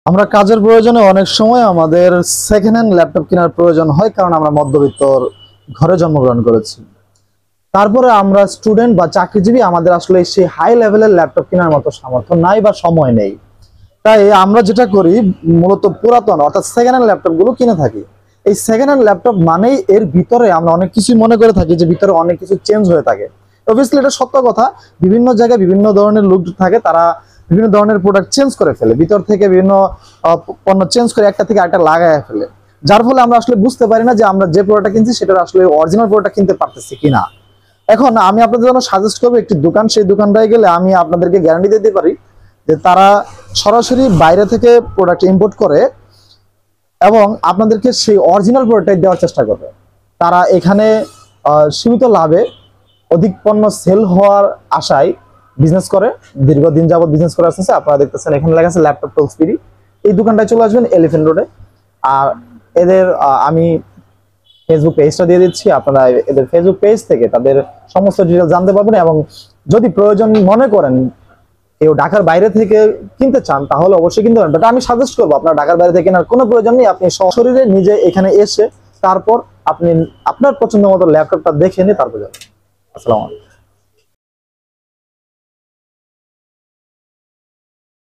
আমরা কাজের প্রয়োজনে অনেক সময় আমাদের সেকেন্ড হ্যান্ড ল্যাপটপ কেনার প্রয়োজন হয়, কারণ আমরা মধ্যবিত্ত ঘরে জন্মগ্রহণ করেছি। তারপরে আমরা স্টুডেন্ট বা চাকরিজীবী, আমাদের আসলে সেই হাই লেভেলের ল্যাপটপ কেনার মতো সামর্থ্য নাই বা সময় নেই। তাই আমরা যেটা করি, মূলত পুরাতন অর্থাৎ সেকেন্ড হ্যান্ড ল্যাপটপ গুলো কিনে থাকি। এই সেকেন্ড হ্যান্ড ল্যাপটপ মানেই এর ভিতরে আমরা অনেক কিছু মনে করে থাকি যে ভিতরে অনেক কিছু চেঞ্জ হয়ে থাকে। অবভিয়াসলি এটা সত্য কথা, বিভিন্ন জায়গায় বিভিন্ন ধরনের লোক থাকে, তারা বিভিন্ন ধরনের প্রোডাক্ট চেঞ্জ করে ফেলে, ভিতর থেকে বিভিন্ন পণ্য চেঞ্জ করে একটা থেকে আরেকটা লাগায় ফেলে, যার ফলে আমরা আসলে বুঝতে পারি না যে আমরা যে প্রোডাক্টটা কিনছি সেটার আসলে অরিজিনাল প্রোডাক্ট কিনতে পারতেছি কিনা। এখন আমি আপনাদের জন্য সাজেস্ট করবো একটি দোকান, সেই দোকানটায় গেলে আমি আপনাদেরকে গ্যারান্টি দিতে পারি যে তারা সরাসরি বাইরে থেকে প্রোডাক্ট ইম্পোর্ট করে এবং আপনাদেরকে সেই অরিজিনাল প্রোডাক্টটাই দেওয়ার চেষ্টা করবে। তারা এখানে সীমিত লাভে অধিক পণ্য সেল হওয়ার আশায় বিজনেস করে, দীর্ঘদিন যাবত বিজনেস করে আসতেছে। আপনারা দেখতেছেন এখানে লেখা আছে ল্যাপটপ টুলস পিডি। এই দোকানটায় চলে আসবেন এলিফ্যান্ট রোডে। আর এদের আমি ফেসবুক পেজটা দিয়ে দিচ্ছি, আপনারা এদের ফেসবুক পেজ থেকে তাদের সমস্ত ডিটেইলস জানতে পারবেন। এবং যদি প্রয়োজন মনে করেন কেউ ঢাকার বাইরে থেকে কিনতে চান, তাহলে অবশ্যই কিনতে পারেন। বাট আমি সাজেস্ট করবো আপনার ঢাকার বাইরে থেকে কেনার কোনো প্রয়োজন নেই। আপনি সশরীরে নিজে এখানে এসে তারপর আপনি আপনার পছন্দ মতো ল্যাপটপটা দেখে নিয়ে তারপর যাবেন। আসসালামু আলাইকুম।